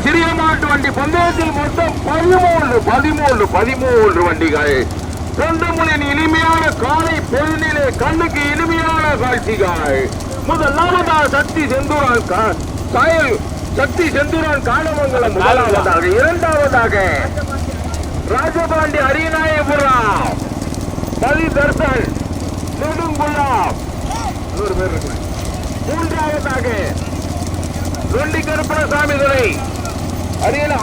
சிறிய மாட்டு வண்டி பந்தயத்தில் மொத்தம் 13 வண்டிகள். சொந்தமுனின் இனிமையான காலை பொழுதிலே கண்ணுக்கு இனிமையான காட்சிகள். முதலாவதாக சக்தி செந்தூரான் காலமங்கலம் முதலாவதாக. இரண்டாவதாக ராஜபாண்டி அரியநாயபுரம் பதி தர்சன் நெடுங்குலாம் 100 பேர் இருக்கு. மூன்றாவதாக தொண்டி கருப்பணசாமி துறை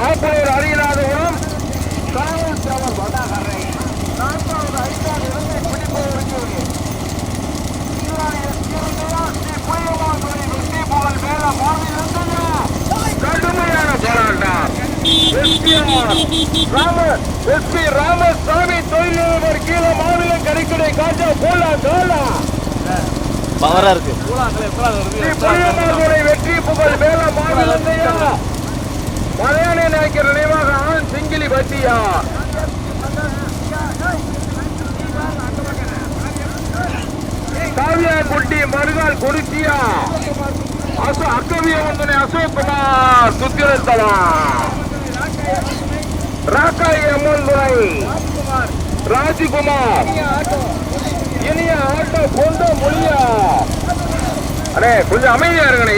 ஆப்பூர் அரியநாதபுரம் காவல் சேவர் வடாகரை. நான்காவது ஐந்தாவது இடத்தை பிடிப்பதற்கு கடுமையான போராட்டம். எஸ்பி ராமசாமி தொழிலதிபர் கீழே மாநில கடைக்கடை காஞ்சா போலா காலா பவரா இருக்கு. வெற்றி புகழ் மேல மாநிலத்தையா மலையாள நாயக்கர் நினைவாக ஆண் சிங்கிலி பட்டியா காவியாங்குட்டி மருகால் குறிச்சியா அக்கவியவந்தனை அசோக் குமார் சுத்திரத்தலம் ராக்காய் அம்மன் துறை ராஜ்குமார் இனிய ஆட்டோ கொண்ட மொழியா. அடே கொஞ்சம் அமைதியா இருங்கண்ணே.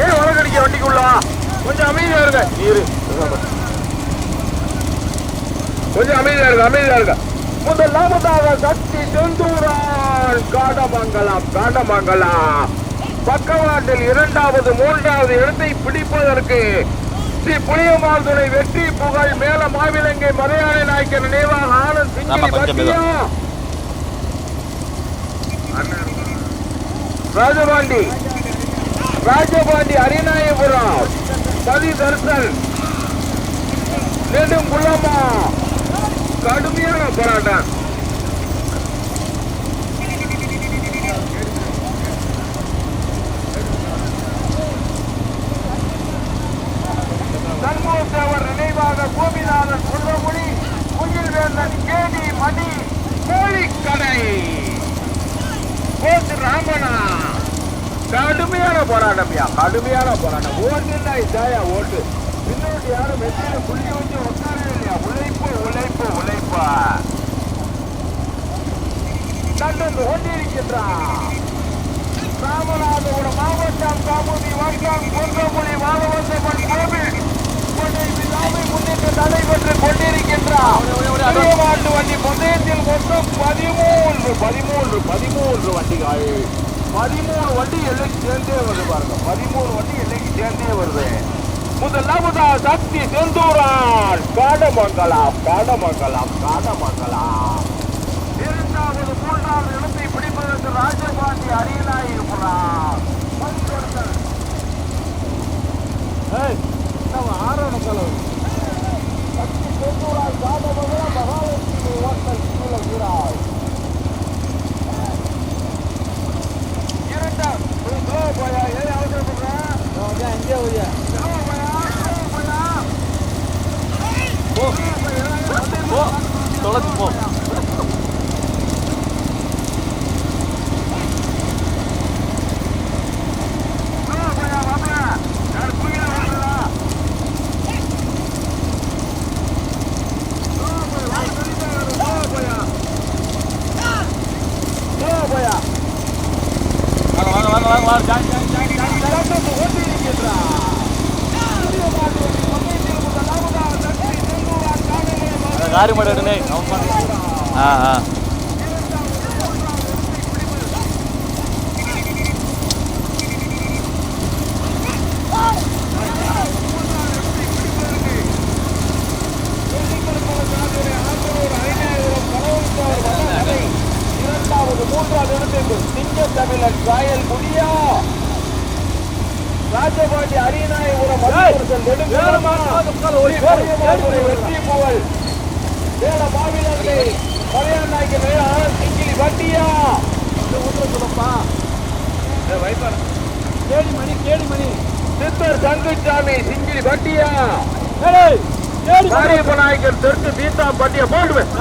ஏன் வழக்கடிக்க வண்டிக்குள்ள கொஞ்சம் அமைதியா இருங்க. கொஞ்சம் அமைதியா இருங்க. முதலாவதாக சக்தி செந்தூரான் காடமங்கலம் பக்கவாட்டில் இரண்டாவது மூன்றாவது இடத்தை பிடிப்பதற்கு ஸ்ரீ புளியமால் துணை வெற்றி புகழ் மேல மாவிலங்கை மலையாள நாயக்கர் நினைவாக ஆனந்த் சிங்கிலி பட்டியா ராஜபாண்டி அரியநாயபுரம் பதி தர்சன் நெடுங்குளமா கடுமையான போராட்டம். சண்முகத்தேவர் நினைவாக கோபிநாதன் குன்றமுடி குயில் வேந்தன் கேடி மணி கோழிக்கடை கோத்து ராமனா. கடுமையான போராட்டம். ஓட்டுன்னா இதாயா ஓட்டு. பின்னோட்டு யாரும் வெற்றியில புள்ளி வச்சு உட்காரவே இல்லையா. உழைப்பு நடந்து கொண்டிருக்கின்றான். ராமநாதபுரம் மாவட்டம் காமுதி வட்டம் குன்றமொழி மாதவசப்பன் கோவில் முன்னிட்டு நடைபெற்று கொண்டிருக்கின்றார். மாட்டு வண்டி பந்தயத்தில் மொத்தம் 13 வண்டிகள். 13 வண்டி எல்லைக்கு சேர்ந்தே வருது பாருங்க. 13 வண்டி எல்லைக்கு சேர்ந்தே வருது. முதலாவதா சக்தி செந்தூரான் காடமங்கலம். இரண்டாவது மூன்றாவது இடத்தை பிடிப்பதற்கு ராஜபாண்டி அரியநாயபுரம் ஆரோணக்கலம் சக்தி செந்தூரான் காடமங்கலம் மகாலட்சுமி ஓட்டல் கீழே வீராய். இரண்டாம் போயா ஏன் அவசரப்படுறேன் அங்கே போயா தொலைச்சு போ. காரி மாட்டே ராஜபாண்டி அரியநாயபுரம் வெற்றி புகழ் வேல மாவிலங்கை மலையாள நாயக்கர் ஆனந்த் சிங்கிலி பட்டியா சொல்லப்பா கேடிமணி சித்தர் தங்குச்சாமி சிங்கிலி பட்டியா காரியப்ப நாயக்கர் தெற்கு சீதா பட்டியா போடுவேன்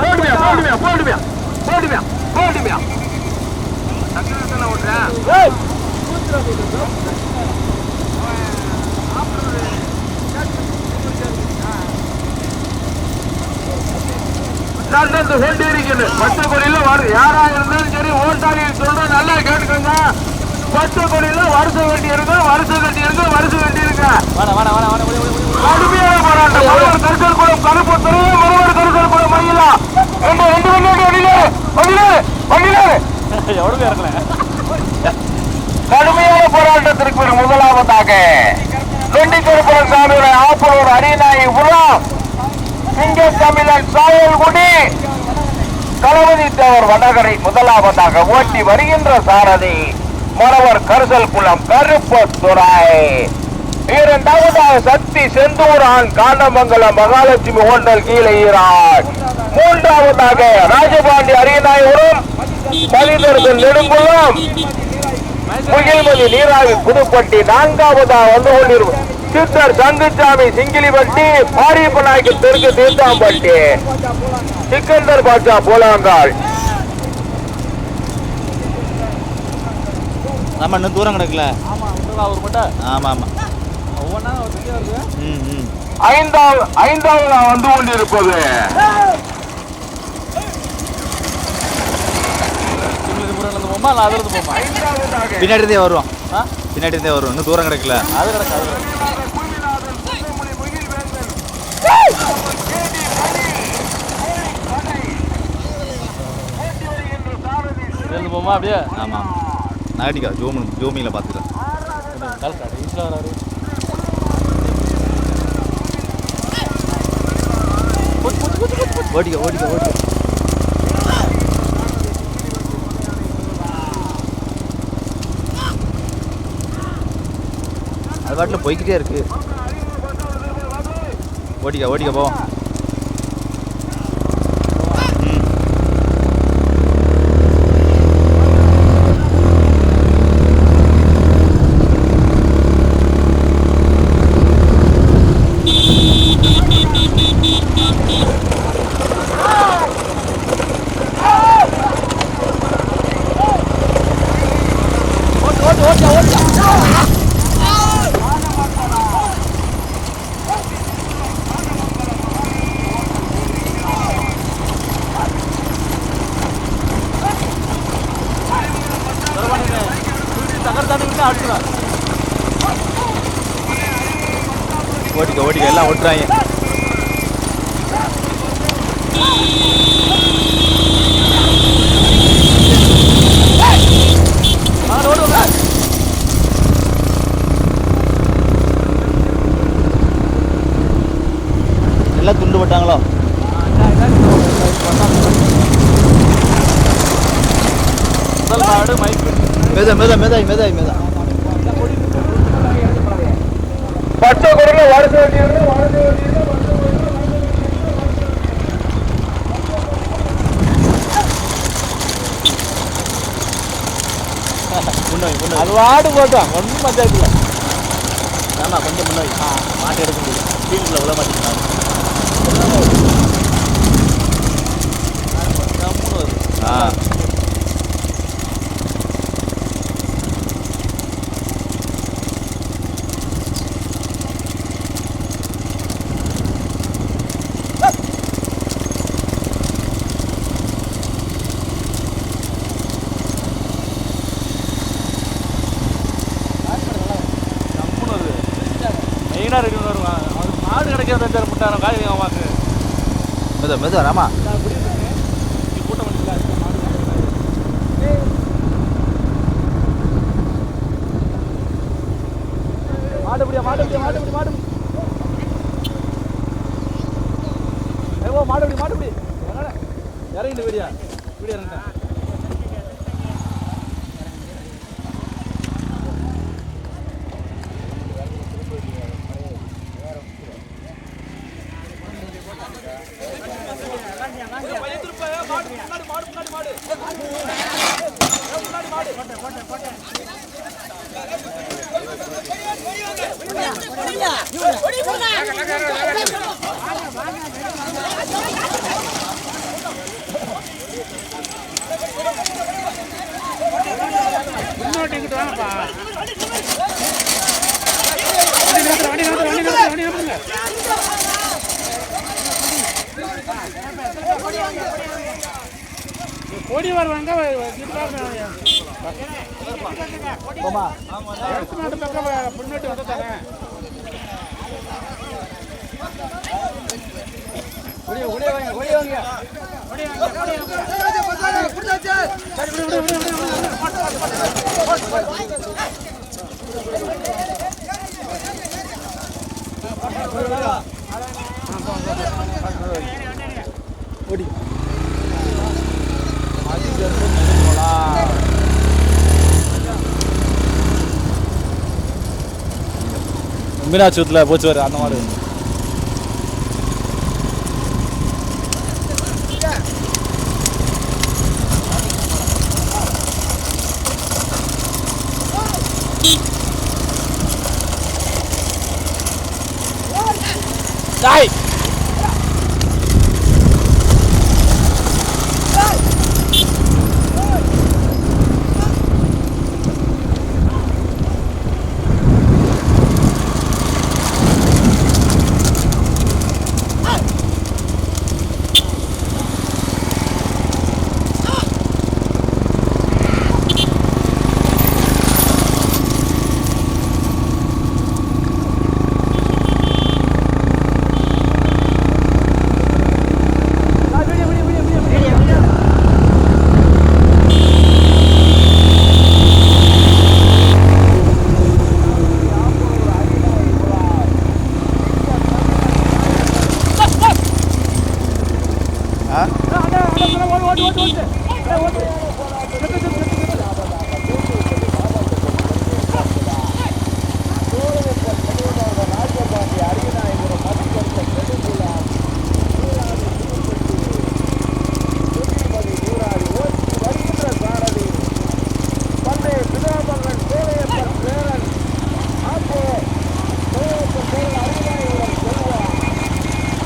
நடந்து கொண்டிருக்கிறது. பச்சை கொடியில யாரா இருந்தாலும் சரி ஓட்டாளியில் சொல்ற நல்லா கேட்டுக்கோங்க. பச்சை கொடியில வருஷ வண்டி இருக்கு, வருஷ கட்டி இருக்கு, வருஷ வண்டி இருக்கு. கடுமையான போராட்டம். மறுவர் கருசல் குளம் கருப்புத்துறை, மறுவர் கருசல் குளம் மயிலா கடுமையான போராட்டத்திற்கு ஒரு முதலாவதாக நொண்டிக்கருப்புரம் சாமியுடைய ஆப்பனூர் அரியநாயி உலாம் சிங்க தமிழன் சாயல்குடி தளபதி தேவர் வடகரை முதலாவதாக ஓட்டி வருகின்ற சாரதி மணவர் கருசல் குளம் கருப்பத்துறை. இரண்டாவதாக சக்தி செந்தூரான் காண்டமங்கலம் மகாலட்சுமி ஹோட்டல் கீழே ஈரான். மூன்றாவதாக ராஜபாண்டி அரியநாயபுரம் பதிதர்கள் நெடுங்குளம் முகில்மதி நீராவி புதுப்பட்டி. நான்காவதாக வந்து கொண்டிருக்கும் சித்தர் சங்குச்சாமி சிங்கிலிப்பட்டி பாரியப்பநாய்க்கு தெற்கு தீர்த்தாம்பட்டி சிக்கந்தர் பாட்சா போலாங்கால். நம்ம இன்னும் தூரம் கிடக்கல. ஆமா ஆமா. ஐந்தாவது வந்து கொண்டிருப்பது பின்னாடி வருவோம். பின்னாடி வருவோம். இன்னும் தூரம் கிடக்கல. அது கிடக்கு. போமா அப்படியே. ஆமா நாட்டிக்கா ஜோமியில பாத்துக்கலாம். ஓடிக்க ஓடிக்க ஓடிக்க. அது பாட்டில் போய்கிட்டே இருக்கு. ஓடிக்க ஓடிக்க போவோம். ஓடிக்க ஓடிக்க எல்லாம் ஓட்டுறாங்க. எல்லாம் துண்டு போட்டாங்களோ? மேதா மேதா மேதா மேதா மேதா பச்சை குரல வளர்த்து வேண்டியது அது வாடு போட்டோம். ஒன்றும் பஞ்சாயத்து இல்லை. ஆமாம் கொஞ்சம் முன்னாடி மாட்டு எடுக்க முடியும். வீட்டுக்குள்ள விட மாட்டேங்கிறாங்க. ஆ மாடு கிடைக்காத முட்டாரம் காய் வாக்கு மெது மெது ராமா கூட்டம் மாடுபடியா மாடுபடியா மாடுபடி மாடு மாடுபடி மாடுபடி இறங்கிட்டு வீடியா வீடியோ இறங்கிட்டேன். வண்டி ஓடி வருவாங்க முன்னோட்டு வந்து தரேன் மீனாட்சியத்தில் போச்சு வர அந்த மாதிரி Đây.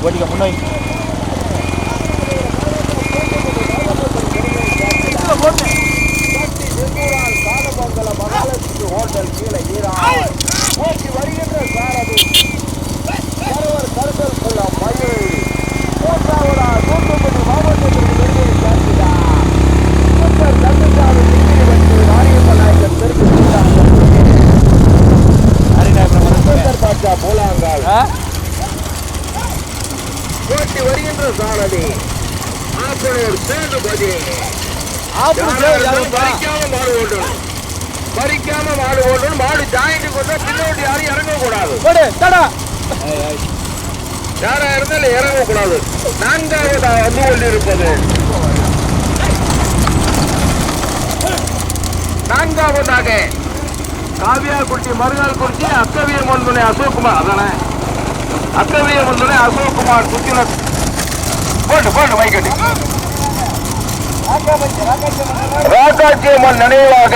ஓட்டிக்க முன்னாடி ஹோட்டல் கீழே ஓட்டி வருகின்ற சாரதி கருத்தல் கொள்ள மயில் மூன்றாவதா தூத்துக்குடி மாவட்டத்திற்கு வெளியே சேர்க்கிறார் தமிழ்நாடு மாரியம்மன் நாயக்கர் தெற்கு பாட்சா போலாங்கால் ஓட்டி வருகின்ற சாரதி ஆப்பனூர் சேதுபதி பறிக்காம மாடு ஓட்டணும் மாடு ஜாயிண்ட் கொண்டா பின்னோட்டி யாரும் இறங்கக்கூடாது யாரா இருந்தாலும் இறங்கக்கூடாது நான்காவதா வந்து கொண்டிருப்பது நான்காவதாக காவியாக்குறிச்சி மருங்கால்குறிச்சி அக்கவியம்மன் துணை அசோக்குமார் அதானே அக்கவியம்மன் துணை அசோக்குமார் குச்சினர் போட்டு வைக்கட்டி ராக்காட்சியம்மன் நினைவாக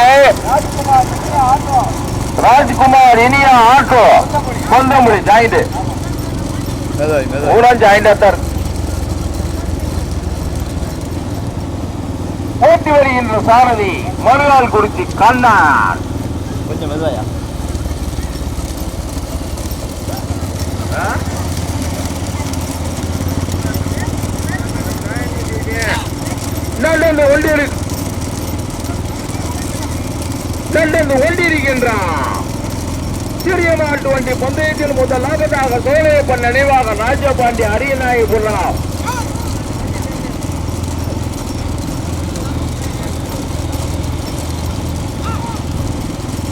ராஜ்குமார் இனியா ஆட்டோ கொந்தமுடி ஜாயிண்ட் மூணாம் ஜாயிண்ட் அத்தர் போட்டி வருகின்ற சாரதி மறுநாள் குறிச்சி கண்ணான் கொஞ்சம் மெதுவாயா ஒன்றிருக்கின்றான் சிறிய மாட்டு வண்டி பந்தயத்தில் முதலாவதாக சோழையப்பன் நினைவாக ராஜபாண்டி அரியநாயபுரம்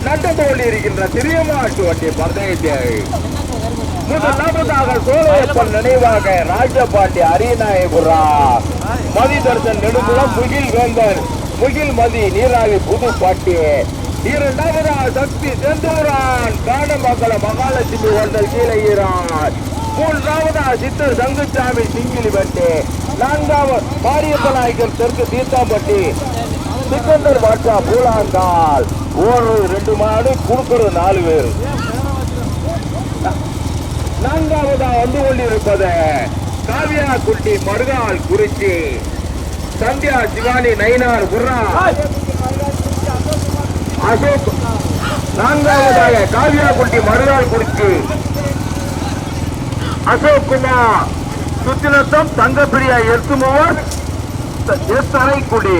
நடந்து கொண்டிருக்கின்ற சிறிய மாட்டு வண்டி பந்தயத்தை முதலாவதாக சோழையப்பன் நினைவாக ராஜபாண்டி அரியநாயபுரம் மதிதர்சன் நெடுங்குளம் முகில் வேந்தர் முகில் மதி நீராவி புதுப்பாட்டி இரண்டாவதாக சக்தி செந்தூரான் காடமங்கல மகாலட்சுமி ஒன்றல் கீழே ஈரான் மூன்றாவதாக சித்தர் சங்குச்சாமி சிங்கிலிப்பட்டி நான்காவது மாரியப்ப நாயக்கர் தெற்கு தீர்த்தாம்பட்டி சிக்கந்தர் பாட்சா பூலாங்கால் ஓடுறது 2 மாடு குடுக்கிறது 4 பேர் நான்காவதா வந்து கொண்டிருப்பது காவியா குட்டி மருகால் குறிச்சி சந்தியா சிவானி நயினார் குர்ரா அசோக் நான்காவதாக காவியா குட்டி மருகால் குறிச்சி அசோக் குமார் சுத்தினத்தம் தங்கப்பிரியா எத்துமுவர் எஸ் அரைக்குடி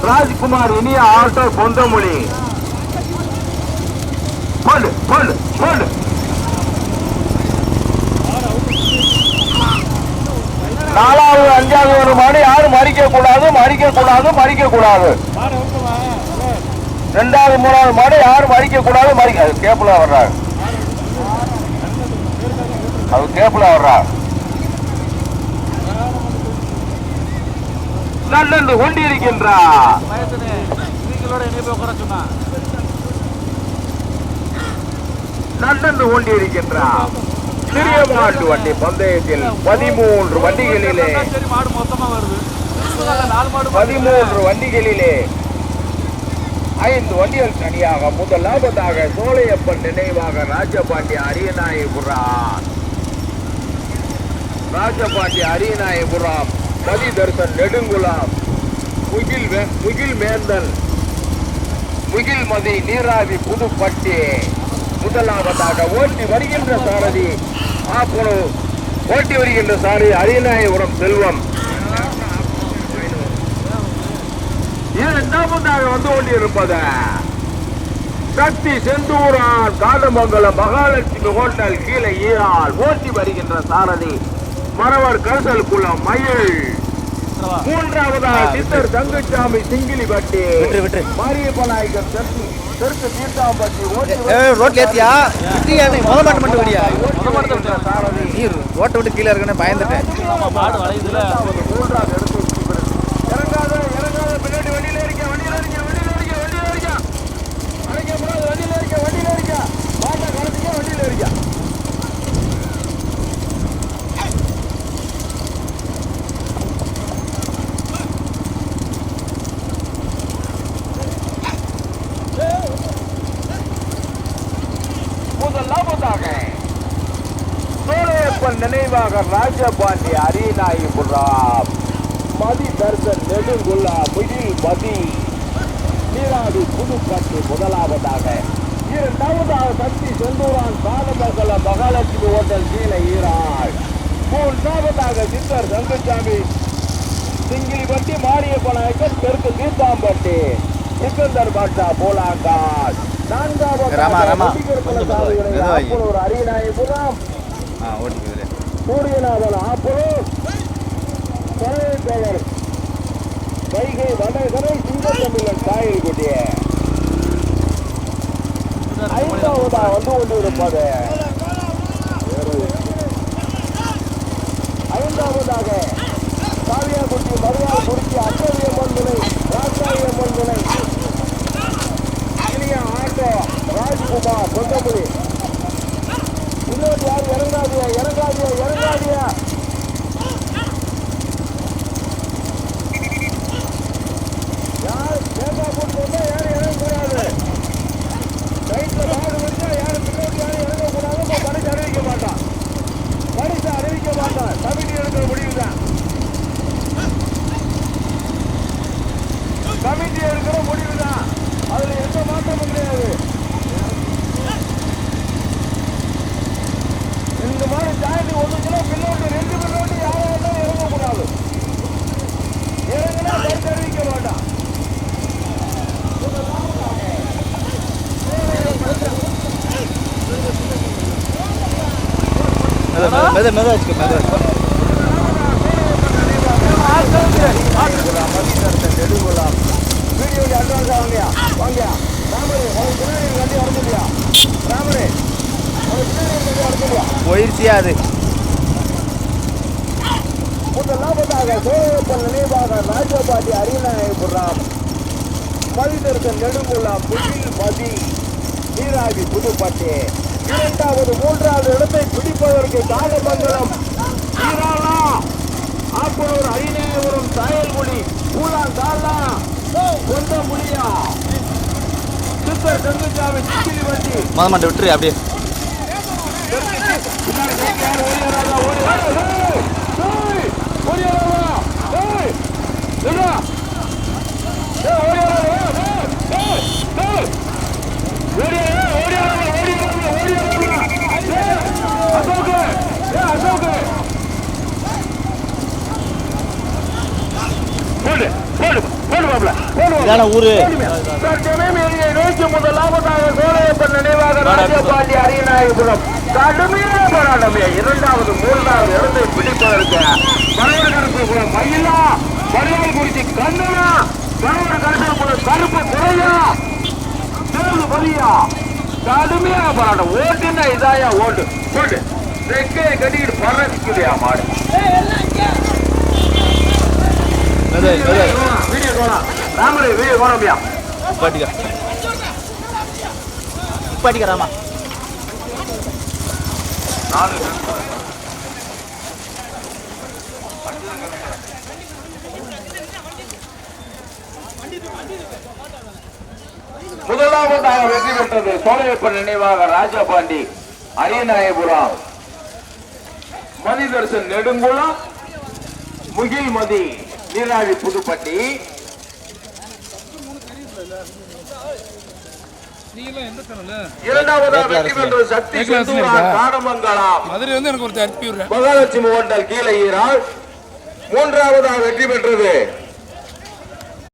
ராஜ்குமார் இனிய ஆட்டோ பொந்தமொழி போடு போடு போடு. நாலாவது அஞ்சாவது ஒரு மாடு யாரும் மறிக்க கூடாது மறிக்க கூடாது மறிக்க கூடாது. ரெண்டாவது மூணாவது மாடு யாரும் மறிக்க கூடாது மறிக்க. அது கேப்ல வர்றாரு, அது கேப்ல வர்றாரு. நல்லென்று கொண்டிருக்கின்றார். நல்லென்று கொண்டிருக்கின்றார். சிறிய மாட்டு வண்டி பந்தயத்தில் 13 வண்டிகளிலே 13 வண்டிகளிலே 5 வண்டிகள் தனியாக முதலாவதாக சோலையப்பன் நினைவாக ராஜபாண்டி அரியநாயபுரம் அரியநாயபுரம் மதி தர்சன் நெடுங்குலாம் முகில் மேந்தன் முகில் மதி நீராவி புதுப்பட்டி. முதலாவதாக ஓட்டி வருகின்ற சாரதி அரியநாயபுரம் செல்வம். இரண்டாவதாக வந்து கொண்டிருப்பது சக்தி செந்தூரான் காடமங்கலம் மகாலட்சுமி ஹோட்டல் கீழே ஈரால் ஓட்டி வருகின்ற சாரதி மரவர் கரிசல் குளம் மயில். மூன்றாவதாக சித்தர் தங்கச்சாமி சிங்கிலிப்பட்டி மாரியப்பநாயகர் தெற்கு தீர்த்தாம்பட்டி ரோட்ல ஏத்தியா முதல் மாட்டு மட்டும் வடியா நீர் ரோட்டை விட்டு கீழே இருக்குன்னு பயந்துட்டேன். மூன்றாவது இடத்தை இறங்காத பின்னாடி வண்டியில இருக்க மாட்டை கலந்துக்க வண்டியில இருக்க. முதலாவதாக சோலையப்பன் நினைவாக ராஜபாண்டி அரியநாயபுரம் மதி தர்சன் நெடுங்குல்லா முகில் மதி நீராவி புதுப்பட்டி. முதலாவதாக இரண்டாவதாக சக்தி செந்தூரான் காலமங்கலம் மகாலட்சுமி ஹோட்டல் கீழே ஈராள். மூன்றாவதாக சித்தர் தங்கச்சாமி சிங்கிலிப்பட்டி மாரியப்பநாயக்கர் தெற்கு தீர்த்தாம்பட்டி சிக்கந்தர் பாட்சா போலாங்கால். நான்காவது அரியநாயபுரம் சூரியநாதன் ஆப்பூர் தலைவர் வைகை வடகரை சிங்கத்தமிழன் காயல்குடி. ஐந்தாவதா வந்து கொண்டிருப்பது ஐந்தாவதாக காவியாக்குட்டி மரியாதை குறிச்சி அச்சரியம்மன் துணை ராஜாயம்மன் துணை இனிய ஆட்டோ ராஜ்குமார் பொங்கமொழி. இன்னொரு யார் இறங்காதியா யார் தேங்கா போட்டு வந்தா யாரும் இறங்கக்கூடாது. ரைட்ல மாடு வந்தா யாரும் பின்னாடி யாரும் இறங்கக்கூடாது. பரிசு அறிவிக்க மாட்டான் கமிட்டி எடுக்கிற முடிவு தான். கமிட்டி எடுக்கிற முடிவு தான், அதுல எந்த மாற்றமும் கிடையாது. இந்த மாதிரி ஜாயிண்ட் ஒண்ணுக்குள்ள பின்னோட்டு 2 பின்னோட்டு யாரும் இறங்கக்கூடாது. இறங்கினா பரிசு அறிவிக்க மாட்டான். போயிருச்சியா அது. முதலாவதாக சோழப்பன் நினைவாக ராஜபாண்டி அரியநாயபுரம் மதிதர்சன் நெடுங்குளம் முகில் மதி நீராவி புதுப்பட்டி. இரண்டாவது மூன்றாவது இடத்தை பிடிப்பதற்கு காலமங்கலம் ஆப்பூர் அரியநாயபுரம் சாயல்குடி பூலாங்காலா சொந்த முடியா சித்தர் தங்கச்சாமி சிங்கிலிப்பட்டி. முதல் மாட்டை விட்டுரு அப்படியே. இதான ஊரு நோக்கி முதலாவதாக சோழையப்பன் நினைவாக ராஜபாண்டி அரியநாயகபுரம் கடுமையான போராட்டமே. இரண்டாவது மூன்றாவது இடத்தை பிடிப்பதற்கு பரவரகரப்புக்குளம் மயிலா, மரியாதை குறிச்சி கண்ணனா, பரவரகரப்புக்குளம் கருப்பு குறையா, தேர்வு பலியா, கடுமையான போராட்டம். ஓட்டுன்னா இதாயா ஓட்டு ஓட்டு ரெக்கையை கட்டிக்கிட்டு பறக்குதையா மாடு. வீடியோ போலாம் ராமரே, வீடியோ போறோம்யா. பாட்டிக்கிறாமா முதலாவதாக வெற்றி பெற்றது சோழையப்பன் நினைவாக ராஜபாண்டி அரியநாயபுரம் மதிதர்சன் நெடுங்குளம் முகில்மதி நீராழி புதுப்பட்டி. இரண்டாவதாக வெற்றி பெற்றது சக்தி காடமங்கலம் மதுரை வந்து எனக்கு ஒரு அனுப்பி விடுறேன். மகாலட்சுமி ஹோட்டல் கீழே ஈரால். மூன்றாவதாக வெற்றி பெற்றது